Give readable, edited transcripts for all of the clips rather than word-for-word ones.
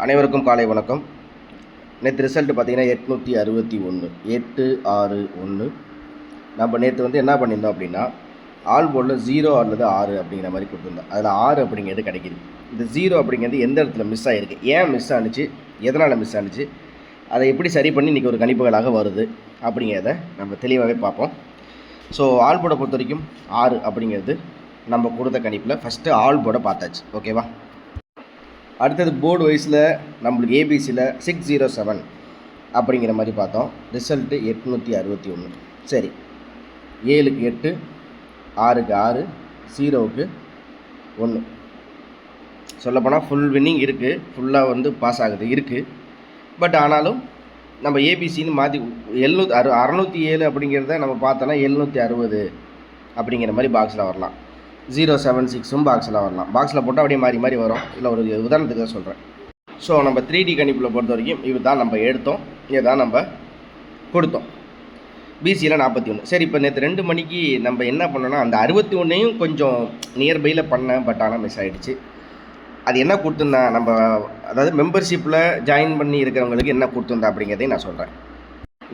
அனைவருக்கும் காலை வணக்கம். நேற்று ரிசல்ட் பார்த்தீங்கன்னா 861 861. நம்ம நேற்று வந்து என்ன பண்ணியிருந்தோம் அப்படின்னா, ஆல் போர்டில் 0 அல்லது 6 அப்படிங்கிற மாதிரி கொடுத்துருந்தோம். அதில் 6 அப்படிங்கிறது கிடைக்கிது. இந்த 0 அப்படிங்கிறது எந்த இடத்துல மிஸ் ஆகிருக்கு, ஏன் மிஸ் ஆனிச்சு, எதனால் மிஸ் ஆனிச்சு, அதை எப்படி சரி பண்ணி இன்றைக்கி ஒரு கணிப்புகளாக வருது அப்படிங்கிறத நம்ம தெளிவாகவே பார்ப்போம். ஸோ ஆல் போர்டை பொறுத்த வரைக்கும் 6 அப்படிங்கிறது நம்ம கொடுத்த கணிப்பில் ஃபஸ்ட்டு ஆல் போர்டை பார்த்தாச்சு. ஓகேவா? அடுத்தது போர்டு வைஸில் நம்மளுக்கு ஏபிசியில் 607 அப்படிங்கிற மாதிரி பார்த்தோம். ரிசல்ட்டு 861. சரி, 7க்கு 8, 6க்கு 6, 0க்கு 1. சொல்லப்போனால் ஃபுல் வின்னிங் இருக்குது, ஃபுல்லாக வந்து பாஸ் ஆகுது இருக்குது. பட் ஆனாலும் நம்ம ஏபிசின்னு மாற்றி 607 அப்படிங்கிறத நம்ம பார்த்தோன்னா 760 அப்படிங்கிற மாதிரி பாக்ஸில் வரலாம். 076 பாக்ஸில் வரலாம். பாக்ஸில் போட்டால் அப்படியே மாறி மாறி வரும். இல்லை ஒரு உதாரணத்துக்கு தான் சொல்கிறேன். ஸோ நம்ம 3D கணிப்பில் பொறுத்த வரைக்கும் இது தான் நம்ம எடுத்தோம், இதை தான் நம்ம கொடுத்தோம். பிசியில் 41. சரி, இப்போ நேற்று 2 மணிக்கு நம்ம என்ன பண்ணோன்னா, அந்த 61ஐயும் கொஞ்சம் நியர்பையில் பண்ணேன். பட் ஆனால் மிஸ் ஆகிடுச்சு. அது என்ன கொடுத்துருந்தேன், நம்ம அதாவது மெம்பர்ஷிப்பில் ஜாயின் பண்ணி இருக்கிறவங்களுக்கு என்ன கொடுத்துருந்தேன் அப்படிங்கிறதையும் நான் சொல்கிறேன்.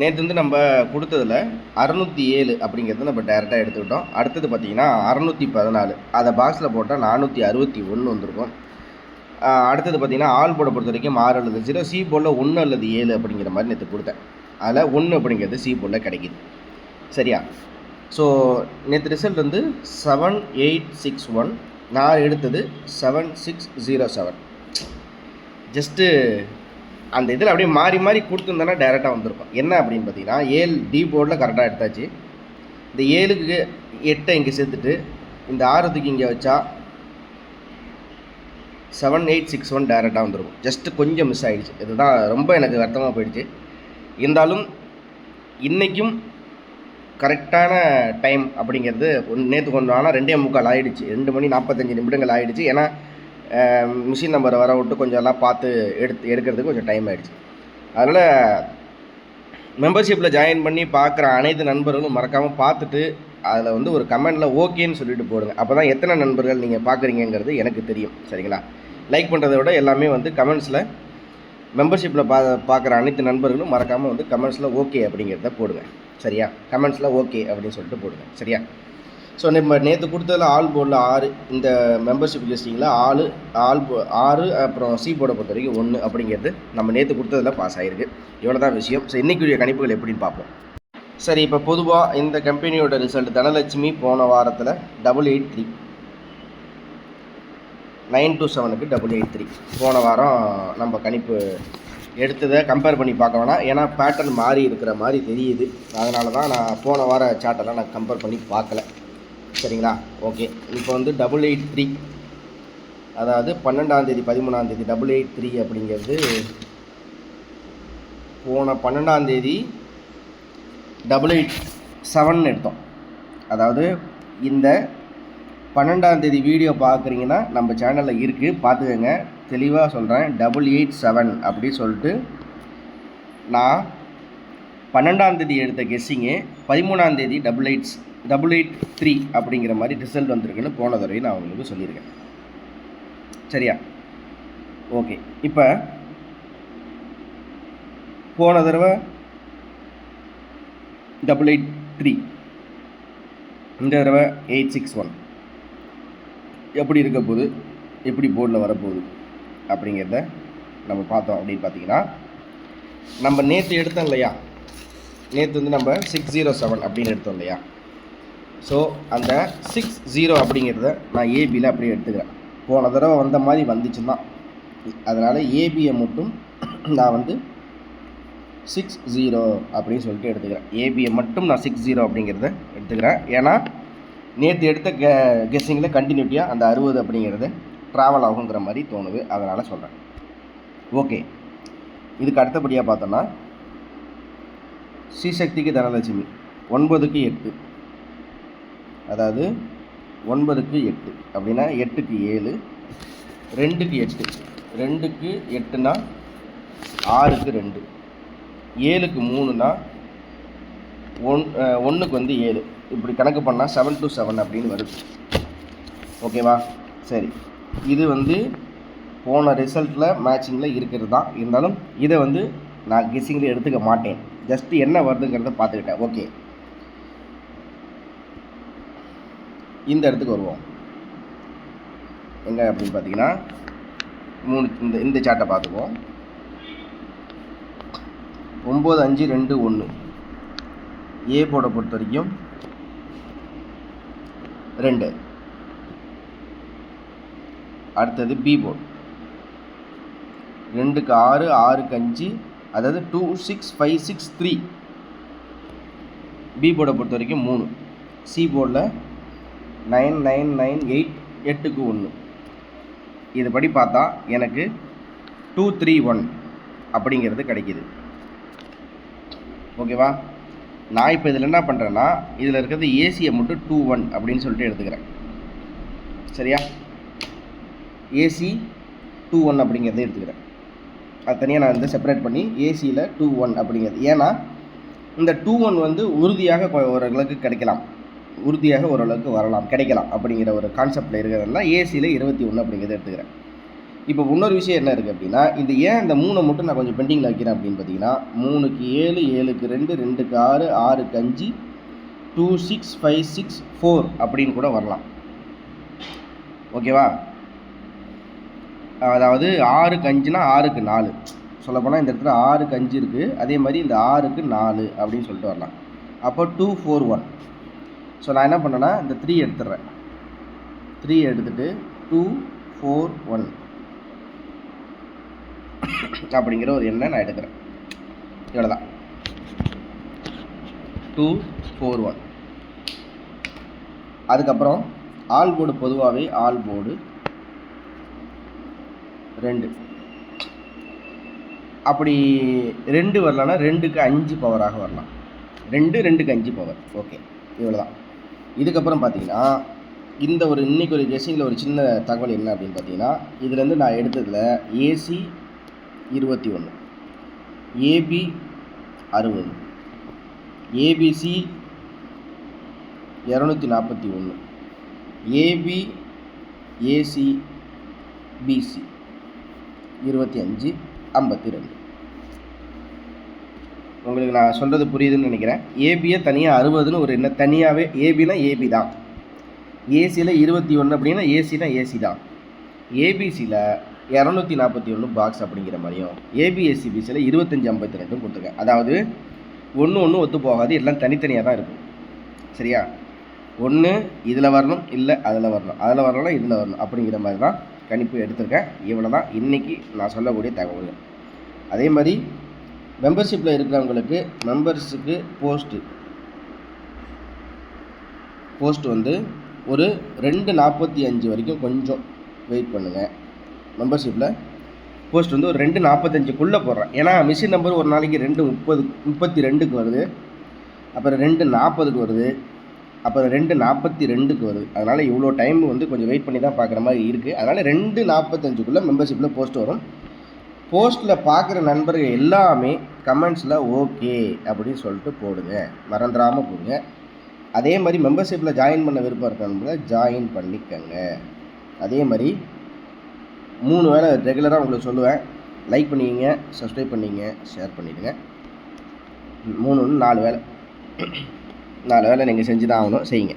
நேற்று வந்து நம்ம கொடுத்ததில் 607 அப்படிங்கிறத நம்ம டேரெக்டாக எடுத்துக்கிட்டோம். அடுத்தது பார்த்திங்கன்னா 614, அதை பாக்ஸில் போட்டால் 461 வந்திருக்கும். அடுத்தது பார்த்திங்கன்னா ஆல் போர்டை பொறுத்த வரைக்கும் 6 அல்லது 0, சி போர்டில் 1 அல்லது 7 அப்படிங்கிற மாதிரி நேற்று கொடுத்தேன். அதில் 1 அப்படிங்கிறது சி போர்டில் கிடைக்கிது. சரியா? ஸோ நேற்று ரிசல்ட் வந்து 7861. நான் எடுத்தது 7607. ஜஸ்ட்டு அந்த இதில் அப்படியே மாறி மாறி கொடுத்துருந்தோன்னா டேரெக்டாக வந்திருக்கும். என்ன அப்படின்னு பார்த்தீங்கன்னா, 7 டி போர்டில் கரெக்டாக எடுத்தாச்சு. இந்த 7க்கு 8 இங்கே சேர்த்துட்டு இந்த 6க்கு இங்கே வச்சா 7861 டேரெக்டாக வந்துருக்கும். ஜஸ்ட்டு கொஞ்சம் மிஸ் ஆகிடுச்சு. இதுதான் ரொம்ப எனக்கு வருத்தமாக போயிடுச்சு. இருந்தாலும் இன்றைக்கும் கரெக்டான டைம் அப்படிங்கிறது நேற்று கொஞ்சம், ஆனால் 2:45 ஆகிடுச்சு. 2 மணி 45 நிமிடங்கள் ஆகிடுச்சு. ஏன்னா மிஷின் நம்பரை வர விட்டு கொஞ்சம் எல்லாம் பார்த்து எடுக்கிறதுக்கு கொஞ்சம் டைம் ஆகிடுச்சு. அதனால் மெம்பர்ஷிப்பில் ஜாயின் பண்ணி பார்க்குற அனைத்து நண்பர்களும் மறக்காமல் பார்த்துட்டு அதில் வந்து ஒரு கமெண்டில் ஓகேன்னு சொல்லிட்டு போடுங்க. அப்போ தான் எத்தனை நண்பர்கள் நீங்கள் பார்க்குறீங்கிறது எனக்கு தெரியும். சரிங்களா? லைக் பண்ணுறதை விட எல்லாமே வந்து கமெண்ட்ஸில் மெம்பர்ஷிப்பில் பார்க்குற அனைத்து நண்பர்களும் மறக்காமல் வந்து கமெண்ட்ஸில் ஓகே அப்படிங்கிறத போடுங்க. சரியா? கமெண்ட்ஸில் ஓகே அப்படின்னு சொல்லிட்டு போடுங்க. சரியா? ஸோ நம்ம நேற்று கொடுத்ததில் ஆல் போர்டில் 6, இந்த மெம்பர்ஷிப் லிஸ்டிங்கில் 6, அப்புறம் சி போர்டை பொறுத்த வரைக்கும் 1 அப்படிங்கிறது நம்ம நேற்று கொடுத்ததில் பாஸ் ஆகிருக்கு. இவ்வளோ தான் விஷயம். ஸோ இன்றைக்குரிய கணிப்புகள் எப்படின்னு பார்ப்போம். சரி, இப்போ பொதுவாக இந்த கம்பெனியோட ரிசல்ட் தனலட்சுமி போன வாரத்தில் 883, 927க்கு 883 போன வாரம் நம்ம கணிப்பு எடுத்ததை கம்பேர் பண்ணி பார்க்க வேணாம். ஏன்னா பேட்டர்ன் மாறி இருக்கிற மாதிரி தெரியுது. அதனால தான் நான் போன வார சார்ட்டெல்லாம் நான் கம்பேர் பண்ணி பார்க்கல. சரிங்களா? ஓகே, இப்போ வந்து 883, அதாவது 12ஆம் தேதி 13ஆம் தேதி 883 அப்படிங்கிறது போன 12ஆம் தேதி 887 எடுத்தோம். அதாவது இந்த 12ஆம் தேதி வீடியோ பார்க்குறீங்கன்னா நம்ம சேனலில் இருக்குது, பார்த்துக்கோங்க. தெளிவாக சொல்கிறேன். 887 அப்படி சொல்லிட்டு நான் 12ஆம் தேதி எடுத்த கெஸ்ஸிங்கு 13ஆம் தேதி 883 அப்படிங்கிற மாதிரி ரிசல்ட் வந்திருக்குன்னு போன தடவை நான் உங்களுக்கு சொல்லியிருக்கேன். சரியா? ஓகே, இப்போ போன தடவை 883, இந்த தடவை 861 எப்படி இருக்க போகுது, எப்படி போர்டில் வரப்போகுது அப்படிங்கிறத நம்ம பார்த்தோம். அப்படின்னு பார்த்தீங்கன்னா, நம்ம நேற்று எடுத்தோம் இல்லையா, நேற்று வந்து நம்ம 607 அப்படின்னு எடுத்தோம் இல்லையா. ஸோ அந்த 60 அப்படிங்கிறத நான் ஏபியில் அப்படியே எடுத்துக்கிறேன். போன தடவை வந்த மாதிரி வந்துச்சுன்னா அதனால் ஏபியை மட்டும் நான் வந்து 60 அப்படின்னு சொல்லிட்டு எடுத்துக்கிறேன். ஏபியை மட்டும் நான் 60 அப்படிங்கிறத எடுத்துக்கிறேன். ஏன்னா நேற்று எடுத்த கெஸ்ஸிங்கில் கண்டினியூட்டியாக அந்த 60 அப்படிங்கிறது ட்ராவல் ஆகுங்கிற மாதிரி தோணுது. அதனால் சொல்கிறேன். ஓகே, இதுக்கு அடுத்தபடியாக பார்த்தோன்னா ஸ்ரீசக்திக்கு தனலட்சுமி 9க்கு 8, அதாவது 9க்கு 8 அப்படின்னா 8க்கு 7, 2க்கு 8, 2க்கு 8னா 6க்கு 2, 7க்கு 3னா 1க்கு வந்து 7. இப்படி கணக்கு பண்ணால் 7 to 7 அப்படின்னு வருது. ஓகேவா? சரி, இது வந்து போன ரிசல்ட்டில் மேட்சிங்கில் இருக்கிறது தான். இருந்தாலும் இதை வந்து நான் கெஸ்ஸிங்கில் எடுத்துக்க மாட்டேன். ஜஸ்ட்டு என்ன வருதுங்கிறத பார்த்துக்கிட்டேன். ஓகே, இந்த இடத்துக்கு வருவோம். எங்கே அப்படின்னு பார்த்தீங்கன்னா இந்த சார்ட்டை பார்த்துக்குவோம். 9 5 2 1 ஏ போர்டை பொறுத்த வரைக்கும் 2. அடுத்தது பி போர்டு 2க்கு 6 6க்கு 5, அதாவது 2 6 5 6 3. பி போர்டை பொறுத்த வரைக்கும் 3. சி போர்டில் 9 9 9 8 8க்கு 1. இதுபடி பார்த்தா எனக்கு 2 3 1 அப்படிங்கிறது கிடைக்கிது. ஓகேவா? நான் இப்போ இதில் என்ன பண்ணுறேன்னா, இதில் இருக்கிறது ஏசியை மட்டும் 2 1 அப்படின்னு சொல்லிட்டு எடுத்துக்கிறேன். சரியா? ஏசி 2 1 அப்படிங்கிறத எடுத்துக்கிறேன். அது தனியாக நான் வந்து செப்பரேட் பண்ணி ஏசியில் 2 1 அப்படிங்கிறது. ஏன்னா இந்த 2 1 வந்து உறுதியாக ஓரளவுக்கு கிடைக்கலாம், உறுதியாக ஓரளவுக்கு வரலாம், கிடைக்கலாம் அப்படிங்கிற ஒரு கான்செப்டில் இருக்கிறதுனால ஏசியில் 21 அப்படிங்கிறத எடுத்துக்கிறேன். இப்போ இன்னொரு விஷயம் என்ன இருக்குது அப்படின்னா, இந்த 3 மட்டும் நான் கொஞ்சம் பெண்டிங்கில் வைக்கிறேன் அப்படின்னு பார்த்தீங்கன்னா, 3க்கு 7 7க்கு 2 2க்கு 6 6க்கு 5 2 6 5 6 4 அப்படின்னு கூட வரலாம். ஓகேவா? அதாவது 6க்கு 5னா 6க்கு 4 சொல்லப்போனால் இந்த இடத்துல 6க்கு 5 இருக்குது. அதே மாதிரி இந்த 6க்கு 4 அப்படின்னு சொல்லிட்டு வரலாம். அப்போ 2 4 1. ஸோ நான் என்ன பண்ணேன்னா இந்த 3 எடுத்துடுறேன். 3 எடுத்துகிட்டு 2 4 1 அப்படிங்கிற ஒரு எண்ணை நான் எடுக்கிறேன். இவ்வளோதான். 2 4 1. அதுக்கப்புறம் ஆல் போர்டு பொதுவாகவே ஆல் போர்டு 2. அப்படி 2 வரலன்னா 2க்கு 5 பவராக வரலாம். 2 2க்கு 5 பவர். ஓகே, இவ்வளோதான். இதுக்கப்புறம் பார்த்தீங்கன்னா இந்த ஒரு இன்றைக்கி ஒரு கெஸ்ஸிங்கில் ஒரு சின்ன தகவல் என்ன அப்படின்னு பார்த்தீங்கன்னா, இதுலேருந்து நான் எடுத்ததில் AC 21, AB 60, ABC 241, AB AC BC 25 52. உங்களுக்கு நான் சொல்கிறது புரியுதுன்னு நினைக்கிறேன். ஏபியை தனியாக 60ன்னு ஒரு என்ன தனியாகவே, ஏபினா ஏபி தான், ஏசியில் 21 அப்படின்னா ஏசினா ஏசி தான், ஏபிசியில் 241 பாக்ஸ் அப்படிங்கிற மாதிரியும், ஏபிஎஸ்சிபிசியில் 25 52 கொடுத்துருக்கேன். அதாவது ஒன்று ஒத்து போகாது, எல்லாம் தனித்தனியாக தான் இருக்கும். சரியா? ஒன்று இதில் வரணும், இல்லை அதில் வரணும், அதில் வரணும்னா இதில் வரணும் அப்படிங்கிற மாதிரி தான் கணிப்பு எடுத்திருக்கேன். இவ்வளோ தான் இன்றைக்கி நான் சொல்லக்கூடிய தகவல். அதே மாதிரி மெம்பர்ஷிப்பில் இருக்கிறவங்களுக்கு மெம்பர்ஸுக்கு போஸ்ட் வந்து ஒரு 2:45 வரைக்கும் கொஞ்சம் வெயிட் பண்ணுங்கள். மெம்பர்ஷிப்பில் போஸ்ட் வந்து ஒரு 2:45க்குள்ளே போடுறேன். ஏன்னா மிஷின் நம்பர் ஒரு நாளைக்கு 2:32க்கு வருது, அப்புறம் 2:40க்கு வருது, அப்புறம் 2:42க்கு வருது. அதனால் இவ்வளோ டைம் வந்து கொஞ்சம் வெயிட் பண்ணி தான் பார்க்குற மாதிரி இருக்குது. அதனால் 2:45க்குள்ளே மெம்பர்ஷிப்பில் போஸ்ட் வரும். போஸ்ட்டில் பார்க்குற நண்பர்கள் எல்லாமே கமெண்ட்ஸில் ஓகே அப்படின்னு சொல்லிட்டு போடுங்க, மறந்துடாமல் போடுங்க. அதே மாதிரி மெம்பர்ஷிப்பில் ஜாயின் பண்ண விருப்பம் இருக்கிறவங்க ஜாயின் பண்ணிக்கங்க. அதே மாதிரி 3 வேளை ரெகுலராக உங்களுக்கு சொல்லுவேன். லைக் பண்ணிங்க, சப்ஸ்கிரைப் பண்ணிங்க, ஷேர் பண்ணிவிடுங்க. 4 வேளை நீங்கள் செஞ்சு தான் ஆகணும், செய்யுங்க.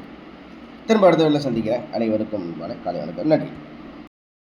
திரும்ப அடுத்த வேளை சந்திக்கிறேன். அனைவருக்கும் காலை வணக்கம். நன்றி.